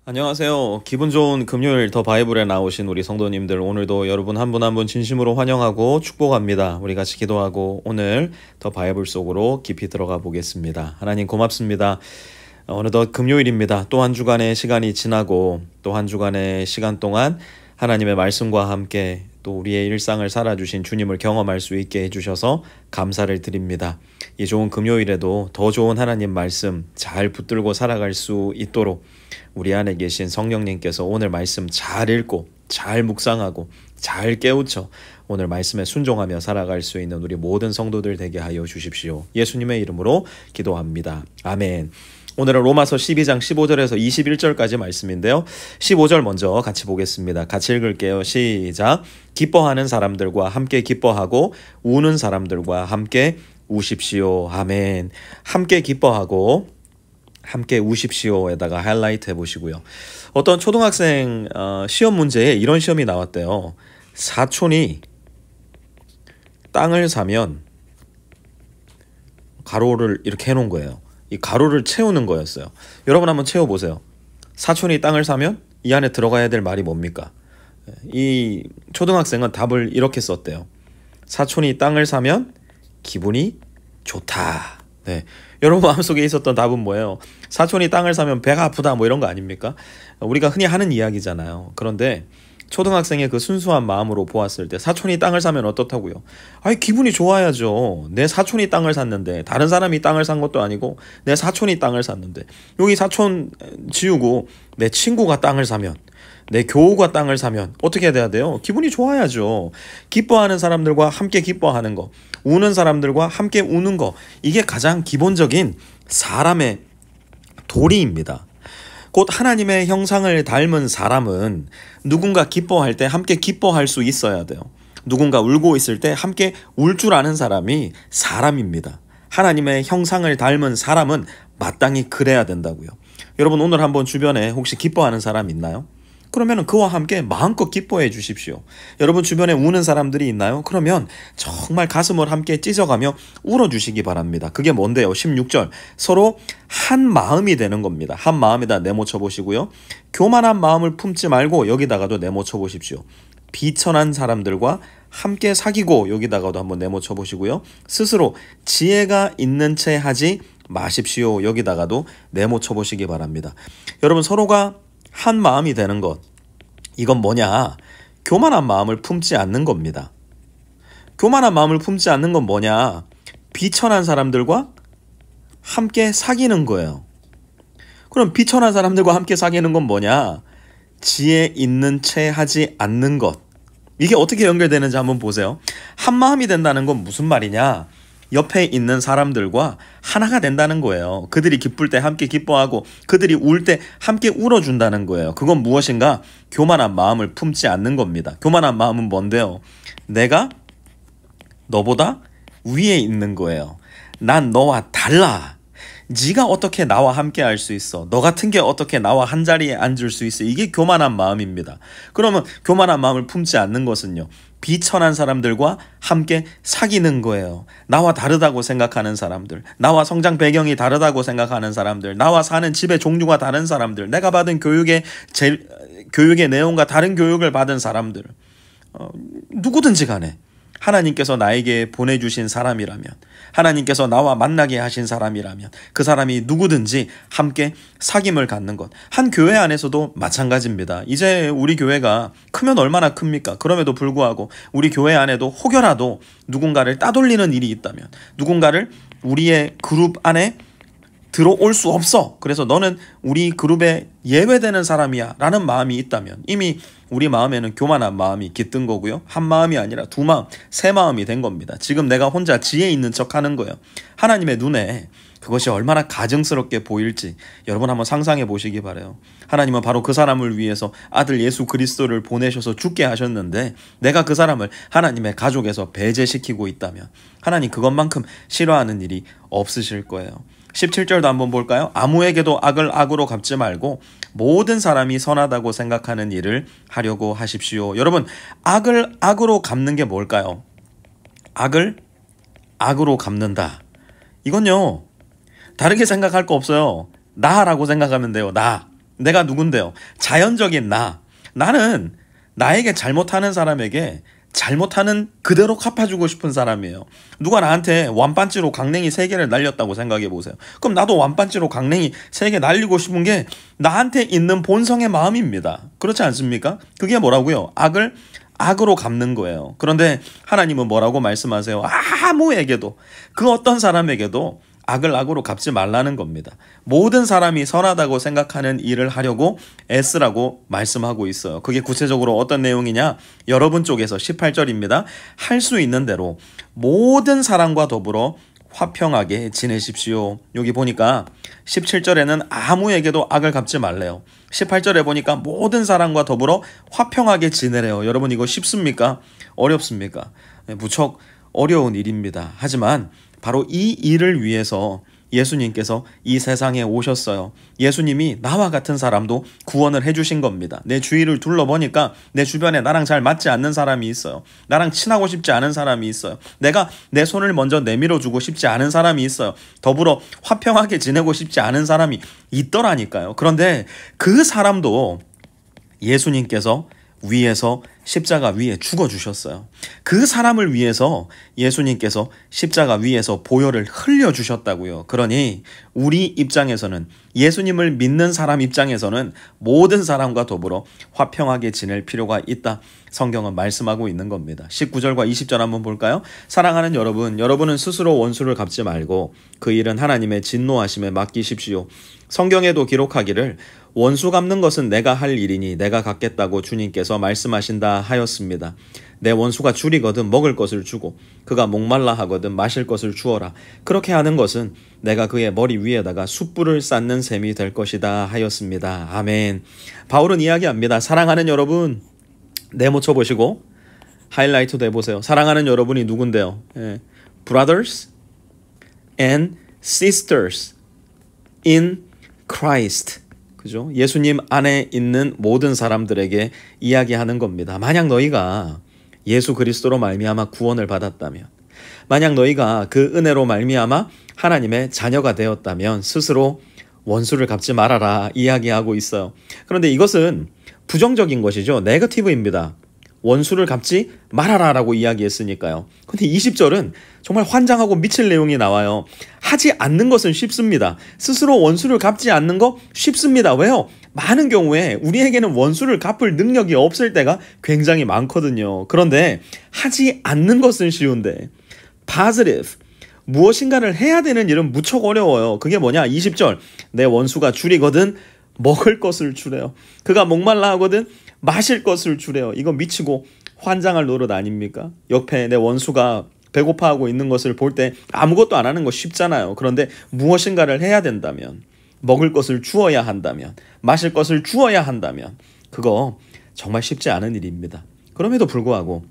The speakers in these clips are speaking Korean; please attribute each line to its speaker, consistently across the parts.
Speaker 1: 안녕하세요. 기분 좋은 금요일 더 바이블에 나오신 우리 성도님들, 오늘도 여러분 한 분 한 분 진심으로 환영하고 축복합니다. 우리 같이 기도하고 오늘 더 바이블 속으로 깊이 들어가 보겠습니다. 하나님 고맙습니다. 어느덧 금요일입니다. 또 한 주간의 시간이 지나고 또 한 주간의 시간 동안 하나님의 말씀과 함께 또 우리의 일상을 살아주신 주님을 경험할 수 있게 해주셔서 감사를 드립니다. 이 좋은 금요일에도 더 좋은 하나님 말씀 잘 붙들고 살아갈 수 있도록 우리 안에 계신 성령님께서 오늘 말씀 잘 읽고 잘 묵상하고 잘 깨우쳐 오늘 말씀에 순종하며 살아갈 수 있는 우리 모든 성도들 되게 하여 주십시오. 예수님의 이름으로 기도합니다. 아멘. 오늘은 로마서 12장 15절에서 21절까지 말씀인데요. 15절 먼저 같이 보겠습니다. 같이 읽을게요. 시작. 기뻐하는 사람들과 함께 기뻐하고 우는 사람들과 함께 우십시오. 아멘. 함께 기뻐하고 함께 우십시오에다가 하이라이트 해보시고요. 어떤 초등학생 시험 문제에 이런 시험이 나왔대요. 사촌이 땅을 사면 가로를 이렇게 해놓은 거예요. 이 가로를 채우는 거였어요. 여러분 한번 채워보세요. 사촌이 땅을 사면 이 안에 들어가야 될 말이 뭡니까? 이 초등학생은 답을 이렇게 썼대요. 사촌이 땅을 사면 기분이 좋다. 네. 여러분 마음속에 있었던 답은 뭐예요? 사촌이 땅을 사면 배가 아프다 뭐 이런 거 아닙니까? 우리가 흔히 하는 이야기잖아요. 그런데 초등학생의 그 순수한 마음으로 보았을 때 사촌이 땅을 사면 어떻다고요? 아니 기분이 좋아야죠. 내 사촌이 땅을 샀는데, 다른 사람이 땅을 산 것도 아니고 내 사촌이 땅을 샀는데, 여기 사촌 지우고 내 친구가 땅을 사면, 내 교우가 땅을 사면 어떻게 돼야 돼요? 기분이 좋아야죠. 기뻐하는 사람들과 함께 기뻐하는 거, 우는 사람들과 함께 우는 거, 이게 가장 기본적인 사람의 도리입니다. 곧 하나님의 형상을 닮은 사람은 누군가 기뻐할 때 함께 기뻐할 수 있어야 돼요. 누군가 울고 있을 때 함께 울 줄 아는 사람이 사람입니다. 하나님의 형상을 닮은 사람은 마땅히 그래야 된다고요. 여러분 오늘 한번 주변에 혹시 기뻐하는 사람 있나요? 그러면 그와 함께 마음껏 기뻐해 주십시오. 여러분 주변에 우는 사람들이 있나요? 그러면 정말 가슴을 함께 찢어가며 울어주시기 바랍니다. 그게 뭔데요? 16절. 서로 한 마음이 되는 겁니다. 한 마음에다 네모쳐 보시고요. 교만한 마음을 품지 말고 여기다가도 네모쳐 보십시오. 비천한 사람들과 함께 사귀고 여기다가도 한번 네모쳐 보시고요. 스스로 지혜가 있는 채 하지 마십시오. 여기다가도 네모쳐 보시기 바랍니다. 여러분 서로가 한 마음이 되는 것, 이건 뭐냐? 교만한 마음을 품지 않는 겁니다. 교만한 마음을 품지 않는 건 뭐냐? 비천한 사람들과 함께 사귀는 거예요. 그럼 비천한 사람들과 함께 사귀는 건 뭐냐? 지혜 있는 채 하지 않는 것. 이게 어떻게 연결되는지 한번 보세요. 한 마음이 된다는 건 무슨 말이냐? 옆에 있는 사람들과 하나가 된다는 거예요. 그들이 기쁠 때 함께 기뻐하고 그들이 울 때 함께 울어준다는 거예요. 그건 무엇인가? 교만한 마음을 품지 않는 겁니다. 교만한 마음은 뭔데요? 내가 너보다 위에 있는 거예요. 난 너와 달라. 네가 어떻게 나와 함께 할 수 있어? 너 같은 게 어떻게 나와 한 자리에 앉을 수 있어? 이게 교만한 마음입니다. 그러면 교만한 마음을 품지 않는 것은요, 비천한 사람들과 함께 사귀는 거예요. 나와 다르다고 생각하는 사람들, 나와 성장 배경이 다르다고 생각하는 사람들, 나와 사는 집의 종류가 다른 사람들, 내가 받은 교육의 내용과 다른 교육을 받은 사람들, 누구든지 간에 하나님께서 나에게 보내주신 사람이라면, 하나님께서 나와 만나게 하신 사람이라면 그 사람이 누구든지 함께 사귐을 갖는 것. 한 교회 안에서도 마찬가지입니다. 이제 우리 교회가 크면 얼마나 큽니까? 그럼에도 불구하고 우리 교회 안에도 혹여라도 누군가를 따돌리는 일이 있다면, 누군가를 우리의 그룹 안에 들어올 수 없어, 그래서 너는 우리 그룹에 예외되는 사람이야 라는 마음이 있다면 이미 우리 마음에는 교만한 마음이 깃든 거고요. 한 마음이 아니라 두 마음, 세 마음이 된 겁니다. 지금 내가 혼자 지혜 있는 척 하는 거예요. 하나님의 눈에 그것이 얼마나 가증스럽게 보일지 여러분 한번 상상해 보시기 바라요. 하나님은 바로 그 사람을 위해서 아들 예수 그리스도를 보내셔서 죽게 하셨는데, 내가 그 사람을 하나님의 가족에서 배제시키고 있다면 하나님 그것만큼 싫어하는 일이 없으실 거예요. 17절도 한번 볼까요? 아무에게도 악을 악으로 갚지 말고 모든 사람이 선하다고 생각하는 일을 하려고 하십시오. 여러분, 악을 악으로 갚는 게 뭘까요? 악을 악으로 갚는다. 이건요, 다르게 생각할 거 없어요. 나라고 생각하면 돼요. 나. 내가 누군데요? 자연적인 나는 나에게 잘못하는 사람에게 잘못하는 그대로 갚아주고 싶은 사람이에요. 누가 나한테 완반지로 강냉이 3개를 날렸다고 생각해 보세요. 그럼 나도 완반지로 강냉이 3개 날리고 싶은 게 나한테 있는 본성의 마음입니다. 그렇지 않습니까? 그게 뭐라고요? 악을 악으로 갚는 거예요. 그런데 하나님은 뭐라고 말씀하세요? 아무에게도, 그 어떤 사람에게도 악을 악으로 갚지 말라는 겁니다. 모든 사람이 선하다고 생각하는 일을 하려고 애쓰라고 말씀하고 있어요. 그게 구체적으로 어떤 내용이냐? 여러분 쪽에서 18절입니다. 할 수 있는 대로 모든 사람과 더불어 화평하게 지내십시오. 여기 보니까 17절에는 아무에게도 악을 갚지 말래요. 18절에 보니까 모든 사람과 더불어 화평하게 지내래요. 여러분 이거 쉽습니까? 어렵습니까? 무척 어려운 일입니다. 하지만 바로 이 일을 위해서 예수님께서 이 세상에 오셨어요. 예수님이 나와 같은 사람도 구원을 해주신 겁니다. 내 주위를 둘러보니까 내 주변에 나랑 잘 맞지 않는 사람이 있어요. 나랑 친하고 싶지 않은 사람이 있어요. 내가 내 손을 먼저 내밀어주고 싶지 않은 사람이 있어요. 더불어 화평하게 지내고 싶지 않은 사람이 있더라니까요. 그런데 그 사람도 예수님께서 위에서 십자가 위에 죽어주셨어요. 그 사람을 위해서 예수님께서 십자가 위에서 보혈을 흘려주셨다고요. 그러니 우리 입장에서는, 예수님을 믿는 사람 입장에서는 모든 사람과 더불어 화평하게 지낼 필요가 있다. 성경은 말씀하고 있는 겁니다. 19절과 20절 한번 볼까요? 사랑하는 여러분, 여러분은 스스로 원수를 갚지 말고 그 일은 하나님의 진노하심에 맡기십시오. 성경에도 기록하기를 원수 갚는 것은 내가 할 일이니 내가 갚겠다고 주님께서 말씀하신다 하였습니다. 내 원수가 줄이거든 먹을 것을 주고 그가 목말라 하거든 마실 것을 주어라. 그렇게 하는 것은 내가 그의 머리 위에다가 숯불을 쌓는 셈이 될 것이다 하였습니다. 아멘. 바울은 이야기합니다. 사랑하는 여러분, 네모 쳐보시고 하이라이트도 해보세요. 사랑하는 여러분이 누군데요? Brothers and sisters in Christ. 그죠? 예수님 안에 있는 모든 사람들에게 이야기하는 겁니다. 만약 너희가 예수 그리스도로 말미암아 구원을 받았다면, 만약 너희가 그 은혜로 말미암아 하나님의 자녀가 되었다면 스스로 원수를 갚지 말아라 이야기하고 있어요. 그런데 이것은 부정적인 것이죠. 네거티브입니다. 원수를 갚지 말아라 라고 이야기했으니까요. 근데 20절은 정말 환장하고 미칠 내용이 나와요. 하지 않는 것은 쉽습니다. 스스로 원수를 갚지 않는 거 쉽습니다. 왜요? 많은 경우에 우리에게는 원수를 갚을 능력이 없을 때가 굉장히 많거든요. 그런데 하지 않는 것은 쉬운데, positive, 무엇인가를 해야 되는 일은 무척 어려워요. 그게 뭐냐? 20절, 내 원수가 줄이거든 먹을 것을 주래요. 그가 목말라 하거든 마실 것을 주래요. 이거 미치고 환장할 노릇 아닙니까? 옆에 내 원수가 배고파하고 있는 것을 볼 때 아무것도 안 하는 거 쉽잖아요. 그런데 무엇인가를 해야 된다면, 먹을 것을 주어야 한다면, 마실 것을 주어야 한다면 그거 정말 쉽지 않은 일입니다. 그럼에도 불구하고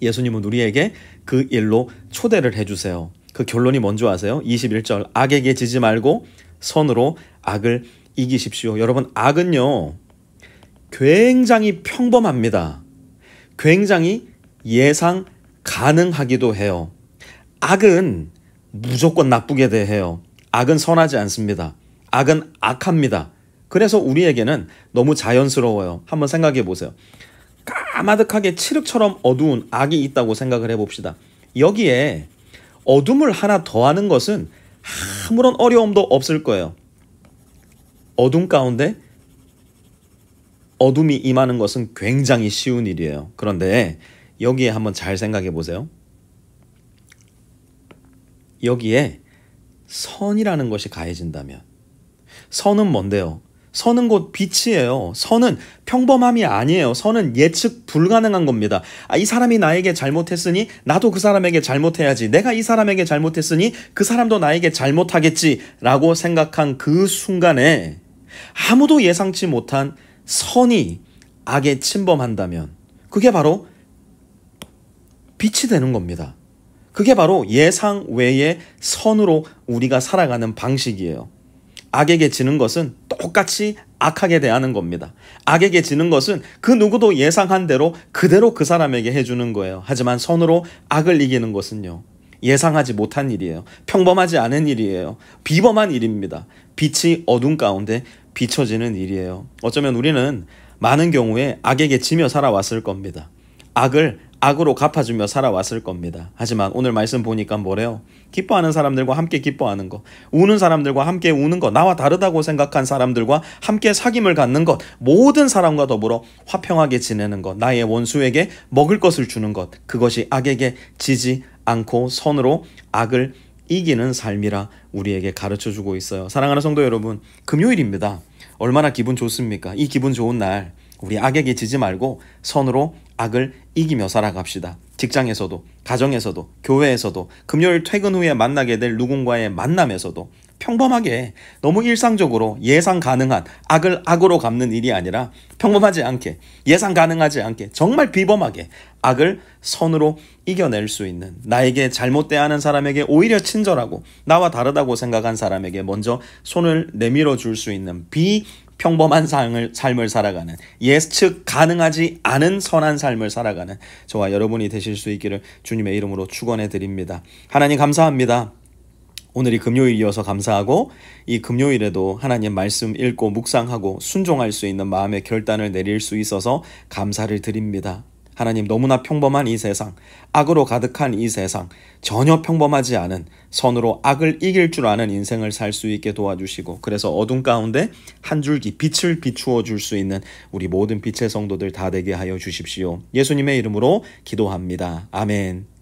Speaker 1: 예수님은 우리에게 그 일로 초대를 해주세요. 그 결론이 뭔지 아세요? 21절, 악에게 지지 말고 선으로 악을 이기십시오. 여러분, 악은요 굉장히 평범합니다. 굉장히 예상 가능하기도 해요. 악은 무조건 나쁘게 대해요. 악은 선하지 않습니다. 악은 악합니다. 그래서 우리에게는 너무 자연스러워요. 한번 생각해 보세요. 까마득하게 칠흑처럼 어두운 악이 있다고 생각을 해봅시다. 여기에 어둠을 하나 더하는 것은 아무런 어려움도 없을 거예요. 어둠 가운데 어둠이 임하는 것은 굉장히 쉬운 일이에요. 그런데 여기에 한번 잘 생각해 보세요. 여기에 선이라는 것이 가해진다면, 선은 뭔데요? 선은 곧 빛이에요. 선은 평범함이 아니에요. 선은 예측 불가능한 겁니다. 이 사람이 나에게 잘못했으니 나도 그 사람에게 잘못해야지. 내가 이 사람에게 잘못했으니 그 사람도 나에게 잘못하겠지라고 생각한 그 순간에 아무도 예상치 못한 선이 악에 침범한다면 그게 바로 빛이 되는 겁니다. 그게 바로 예상 외의 선으로 우리가 살아가는 방식이에요. 악에게 지는 것은 똑같이 악하게 대하는 겁니다. 악에게 지는 것은 그 누구도 예상한 대로 그대로 그 사람에게 해주는 거예요. 하지만 선으로 악을 이기는 것은요, 예상하지 못한 일이에요. 평범하지 않은 일이에요. 비범한 일입니다. 빛이 어둠 가운데 비춰지는 일이에요. 어쩌면 우리는 많은 경우에 악에게 지며 살아왔을 겁니다. 악을 악으로 갚아주며 살아왔을 겁니다. 하지만 오늘 말씀 보니까 뭐래요? 기뻐하는 사람들과 함께 기뻐하는 것, 우는 사람들과 함께 우는 것, 나와 다르다고 생각한 사람들과 함께 사귐을 갖는 것, 모든 사람과 더불어 화평하게 지내는 것, 나의 원수에게 먹을 것을 주는 것, 그것이 악에게 지지 않고 선으로 악을 이기는 삶이라 우리에게 가르쳐주고 있어요. 사랑하는 성도 여러분, 금요일입니다. 얼마나 기분 좋습니까? 이 기분 좋은 날 우리 악에게 지지 말고 선으로 악을 이기며 살아갑시다. 직장에서도, 가정에서도, 교회에서도, 금요일 퇴근 후에 만나게 될 누군가의 만남에서도 평범하게 너무 일상적으로 예상 가능한 악을 악으로 갚는 일이 아니라 평범하지 않게, 예상 가능하지 않게, 정말 비범하게 악을 선으로 이겨낼 수 있는, 나에게 잘못대하는 사람에게 오히려 친절하고 나와 다르다고 생각한 사람에게 먼저 손을 내밀어 줄 수 있는 비평범한 삶을 살아가는, 예측 가능하지 않은 선한 삶을 살아가는 저와 여러분이 되실 수 있기를 주님의 이름으로 축원해 드립니다. 하나님 감사합니다. 오늘이 금요일이어서 감사하고, 이 금요일에도 하나님 말씀 읽고 묵상하고 순종할 수 있는 마음의 결단을 내릴 수 있어서 감사를 드립니다. 하나님, 너무나 평범한 이 세상, 악으로 가득한 이 세상, 전혀 평범하지 않은 선으로 악을 이길 줄 아는 인생을 살 수 있게 도와주시고, 그래서 어둠 가운데 한 줄기 빛을 비추어 줄 수 있는 우리 모든 빛의 성도들 다 되게 하여 주십시오. 예수님의 이름으로 기도합니다. 아멘.